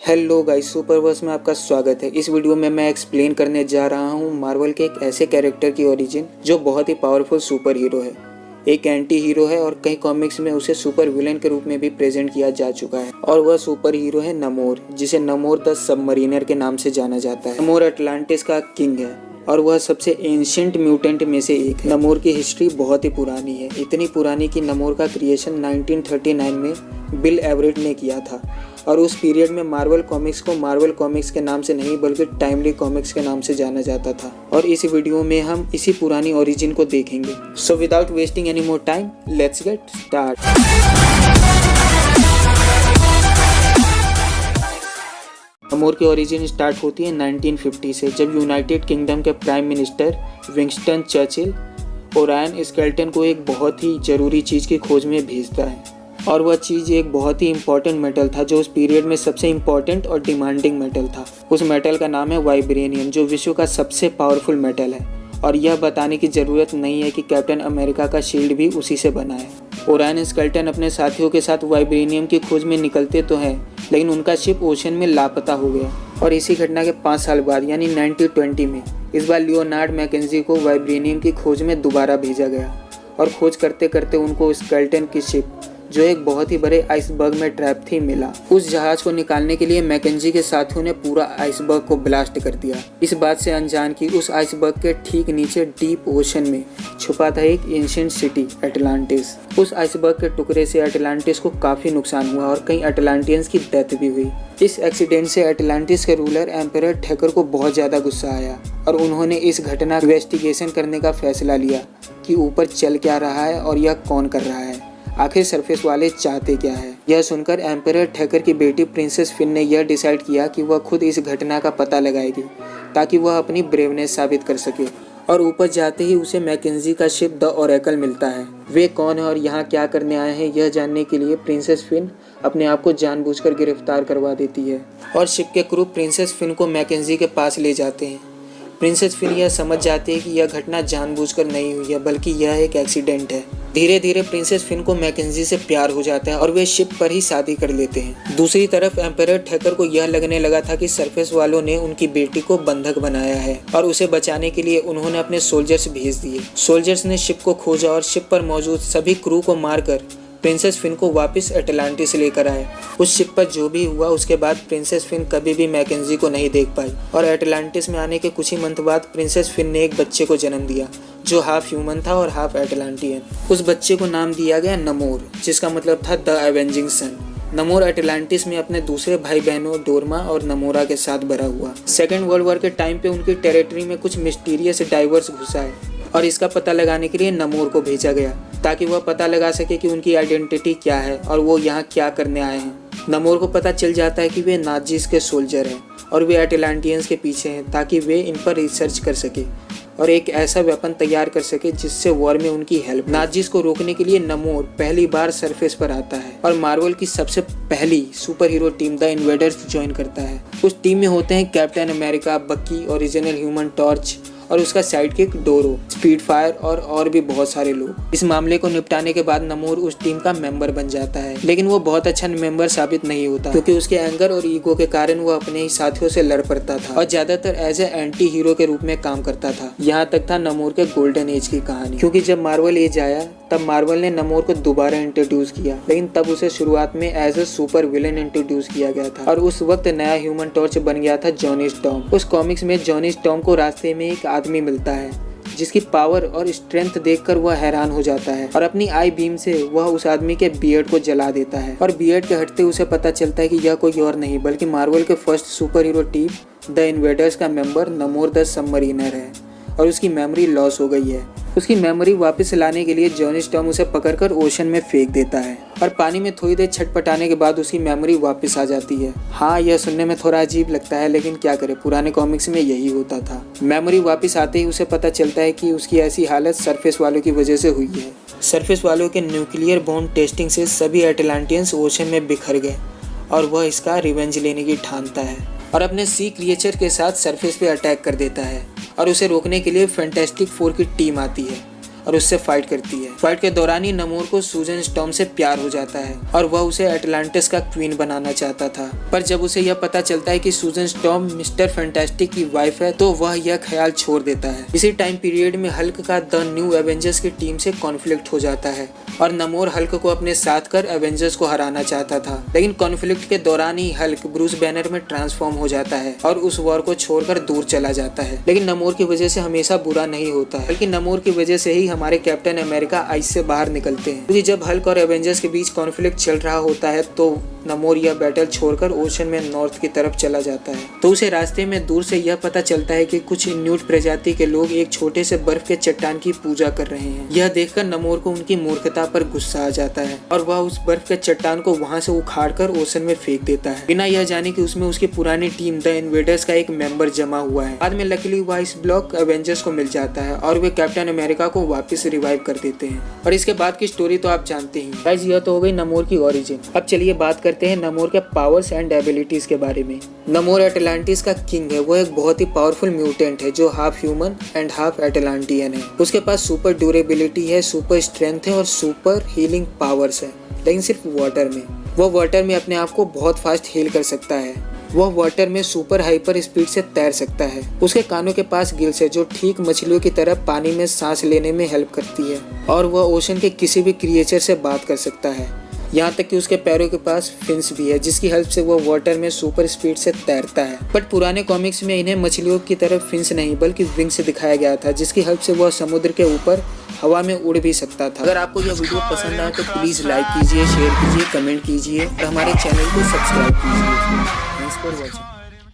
Hello guys, सुपरवर्स में आपका स्वागत है। इस वीडियो में मैं एक्सप्लेन करने जा रहा हूँ मार्वल के एक ऐसे कैरेक्टर की ओरिजिन जो बहुत ही पावरफुल सुपर हीरो है। एक एंटी हीरो है और कई कॉमिक्स में उसे सुपर विलेन के रूप में भी प्रेजेंट किया जा चुका है और वह सुपर हीरो है नमोर, जिसे नमोर द सबमरीनर के नाम से जाना जाता है। नमोर अटलांटिस का किंग है और वह सबसे एंशिएंट म्यूटेंट में से एक है। नमोर की हिस्ट्री बहुत ही पुरानी है, इतनी पुरानी कि नमोर का क्रिएशन 1939 में बिल एवरेट ने किया था और उस पीरियड में मार्वल कॉमिक्स को मार्वल कॉमिक्स के नाम से नहीं बल्कि टाइमली कॉमिक्स के नाम से जाना जाता था। और इस वीडियो में हम इसी पुरानी ओरिजिन को देखेंगे। So without wasting any more time, let's get start. नमोर की ओरिजिन स्टार्ट होती है 1950 से, जब यूनाइटेड किंगडम के prime minister Winston Churchill Orion Skelton को एक बहुत ही ज़रूरी चीज़ की खोज में भेजता है और वह चीज़ एक बहुत ही इम्पॉर्टेंट मेटल था जो उस पीरियड में सबसे इम्पॉर्टेंट और डिमांडिंग मेटल था। उस मेटल का नाम है वाइब्रेनियम, जो विश्व का सबसे पावरफुल मेटल है। और यह बताने की ज़रूरत नहीं है कि कैप्टन अमेरिका का शील्ड भी उसी से बना है। ओरायन स्केल्टन अपने साथियों के साथ वाइब्रेनियम की खोज में निकलते तो हैं, लेकिन उनका शिप ओशन में लापता हो गया। और इसी घटना के 5 साल बाद यानी 1920 में इस बार लियोनार्ड मैकेंजी को वाइब्रेनियम की खोज में दोबारा भेजा गया और खोज करते करते उनको स्केल्टन की शिप, जो एक बहुत ही बड़े आइसबर्ग में ट्रैप थी, मिला। उस जहाज को निकालने के लिए मैकेंजी के साथियों ने पूरा आइसबर्ग को ब्लास्ट कर दिया, इस बात से अनजान कि उस आइसबर्ग के ठीक नीचे डीप ओशन में छुपा था एक एंशिएंट सिटी अटलांटिस। उस आइसबर्ग के टुकड़े से अटलांटिस को काफी नुकसान हुआ और कई अटलांटियंस की डेथ भी हुई। इस एक्सीडेंट से अटलांटिस के रूलर एम्परर ठेकर को बहुत ज्यादा गुस्सा आया और उन्होंने इस घटना की इन्वेस्टिगेशन करने का फैसला लिया कि ऊपर चल क्या रहा है और यह कौन कर रहा है, आखिर सरफेस वाले चाहते क्या है। यह सुनकर एम्परर ठेकर की बेटी प्रिंसेस फिन ने यह डिसाइड किया कि वह खुद इस घटना का पता लगाएगी ताकि वह अपनी ब्रेवनेस साबित कर सके। और ऊपर जाते ही उसे मैकेंजी का शिप द ओरेकल मिलता है। वे कौन है और यहाँ क्या करने आए हैं, यह जानने के लिए प्रिंसेस फिन अपने आप को जानबूझकर गिरफ्तार करवा देती है और शिप के क्रू प्रिंसेस फिन को मैकेंजी के पास ले जाते हैं। प्रिंसेस फिन यह समझ जाती है कि यह घटना जानबूझकर नहीं हुई है बल्कि यह एक एक्सीडेंट है। धीरे धीरे प्रिंसेस फिन को मैकेंजी से प्यार हो जाता है और वे शिप पर ही शादी कर लेते हैं। दूसरी तरफ एम्परर ठेकर को यह लगने लगा था कि सरफेस वालों ने उनकी बेटी को बंधक बनाया है और उसे बचाने के लिए उन्होंने अपने सोल्जर्स भेज दिए। सोल्जर्स ने शिप को खोजा और शिप पर मौजूद सभी क्रू को मारकर प्रिंसेस फिन को वापस अटलांटिस लेकर आए। उस शिप पर जो भी हुआ उसके बाद प्रिंसेस फिन कभी भी मैकेंजी को नहीं देख पाई और अटलांटिस में आने के कुछ ही मंथ बाद प्रिंसेस फिन ने एक बच्चे को जन्म दिया जो हाफ ह्यूमन था और हाफ अटलांटियन। उस बच्चे को नाम दिया गया नमोर, जिसका मतलब था द एवेंजिंग सन। नमोर अटलांटिस में अपने दूसरे भाई बहनों डोरमा और नमोरा के साथ बड़ा हुआ। सेकेंड वर्ल्ड वॉर के टाइम पे उनकी टेरिटरी में कुछ मिस्टीरियस डाइवर्स घुसा है और इसका पता लगाने के लिए नमोर को भेजा गया ताकि वह पता लगा सके कि उनकी आइडेंटिटी क्या है और वो यहाँ क्या करने आए हैं। नमोर को पता चल जाता है कि वे नाजीज के सोल्जर हैं और वे अटलांटियंस के पीछे हैं ताकि वे इन पर रिसर्च कर सके और एक ऐसा वेपन तैयार कर सके जिससे वॉर में उनकी हेल्प। नाजीज को रोकने के लिए नमोर पहली बार सरफेस पर आता है और मार्वल की सबसे पहली super hero team the invaders join करता है। उस टीम में होते हैं कैप्टन अमेरिका, बकी, ओरिजिनल ह्यूमन टॉर्च और उसका साइड किक डोरो, स्पीडफायर और भी बहुत सारे लोग। इस मामले को निपटाने के बाद नमोर उस टीम का मेंबर बन जाता है, लेकिन वो बहुत अच्छा मेंबर साबित नहीं होता क्योंकि उसके एंगर और ईगो के कारण वो अपने ही साथियों से लड़ पड़ता था और ज्यादातर एज ए एंटी हीरो के रूप में काम करता था। यहाँ तक था नमोर के गोल्डन एज की कहानी, क्योंकि जब मार्वल एज आया तब मार्वल ने नमोर को दोबारा इंट्रोड्यूस किया, लेकिन तब उसे शुरुआत में as a super villain introduce किया गया था और उस वक्त नया ह्यूमन टॉर्च बन गया था जॉनी स्टॉर्म। उस कॉमिक्स में जॉनी स्टॉर्म को रास्ते में एक आदमी मिलता है जिसकी पावर और स्ट्रेंथ देखकर वह हैरान हो जाता है और अपनी आई बीम से वह उस आदमी के बियर्ड को जला देता है और बियर्ड के हटते उसे पता चलता है कि यह कोई और नहीं बल्कि मार्वल के first super hero team the invaders का मेंबर नमोर द सबमरीनर है और उसकी मेमोरी लॉस हो गई है। उसकी मेमोरी वापस लाने के लिए जॉनी स्टॉर्म उसे पकड़कर ओशन में फेंक देता है और पानी में थोड़ी देर छटपटाने के बाद उसकी मेमोरी वापस आ जाती है। हाँ, यह सुनने में थोड़ा अजीब लगता है, लेकिन क्या करें, पुराने कॉमिक्स में यही होता था। मेमोरी वापस आते ही उसे पता चलता है कि उसकी ऐसी हालत सरफेस वालों की वजह से हुई है। सरफेस वालों के न्यूक्लियर बॉम्ब टेस्टिंग से सभी अटलांटियंस ओशन में बिखर गए और वह इसका रिवेंज लेने की ठानता है और अपने सी क्रिएचर के साथ सरफेस पे अटैक कर देता है और उसे रोकने के लिए फैंटास्टिक फोर की टीम आती है और उससे फाइट करती है। फाइट के दौरान ही नमोर को सूजन स्टॉर्म से प्यार हो जाता है और वह उसे एटलांटिस का क्वीन बनाना चाहता था। पर जब उसे यह पता चलता है कि सूजन स्टॉर्म मिस्टर फैंटास्टिक की वाइफ है तो वह यह ख्याल छोड़ देता है। इसी टाइम पीरियड में हल्क का द न्यू एवेंजर्स की टीम से कॉन्फ्लिक्ट हो जाता है और नमोर हल्क को अपने साथ कर एवेंजर्स को हराना चाहता था। लेकिन कॉन्फ्लिक्ट के दौरान ही हल्क ब्रूस बैनर में ट्रांसफॉर्म हो जाता है और उस वॉर को छोड़कर दूर चला जाता है। लेकिन नमोर की वजह से हमेशा बुरा नहीं होता है, बल्कि नमोर की वजह से ही हमारे कैप्टन अमेरिका आइस से बाहर निकलते हैं। क्योंकि जब हल्क और एवेंजर्स के बीच कॉन्फ्लिक्ट चल रहा होता है तो नमोर यह बैटल छोड़कर ओशन में नॉर्थ की तरफ चला जाता है। तो उसे रास्ते में दूर से यह पता चलता है कि कुछ इन्यूट प्रजाति के लोग एक छोटे से बर्फ के चट्टान की पूजा कर रहे हैं। यह देखकर नमोर को उनकी मूर्खता पर गुस्सा आ जाता है और वह उस बर्फ के चट्टान को वहां से उखाड़कर ओशन में फेंक देता है, बिना यह जाने कि उसमें उसकी पुरानी टीम द इन्वेडर्स का एक मेंबर जमा हुआ है। बाद में लकीली वह इस ब्लॉक एवेंजर्स को मिल जाता है और वे कैप्टन अमेरिका को वापस रिवाइव कर देते हैं। और इसके बाद की स्टोरी तो आप जानते ही। गाइस, यह तो हो गई नमोर की ओरिजिन। अब चलिए बात करते हैं नमोर के पावर्स एंड एबिलिटीज के बारे में। नमोर एटलांटिस का किंग है। वो एक बहुत ही पावरफुल म्यूटेंट है जो हाफ ह्यूमन एंड हाफ एटलांटियन है। उसके पास सुपर ड्यूरेबिलिटी है, सुपर स्ट्रेंथ है और सुपर हीलिंग पावर्स है, लेकिन सिर्फ वाटर में। वो वाटर में अपने आप को बहुत फास्ट हील कर सकता है। वह वाटर में सुपर हाइपर स्पीड से तैर सकता है। उसके कानों के पास गिल्स है जो ठीक मछलियों की तरह पानी में सांस लेने में हेल्प करती है और वह ओशन के किसी भी क्रिएचर से बात कर सकता है। यहाँ तक कि उसके पैरों के पास फिन्स भी है जिसकी हेल्प से वो वाटर में सुपर स्पीड से तैरता है। बट पुराने कॉमिक्स में इन्हें मछलियों की तरह फिन्स नहीं बल्कि विंग्स दिखाया गया था जिसकी हेल्प से वह समुद्र के ऊपर हवा में उड़ भी सकता था। अगर आपको यह वीडियो पसंद आए तो प्लीज़ लाइक कीजिए, शेयर कीजिए, कमेंट कीजिए और हमारे चैनल को सब्सक्राइब कीजिए। Thanks for watching.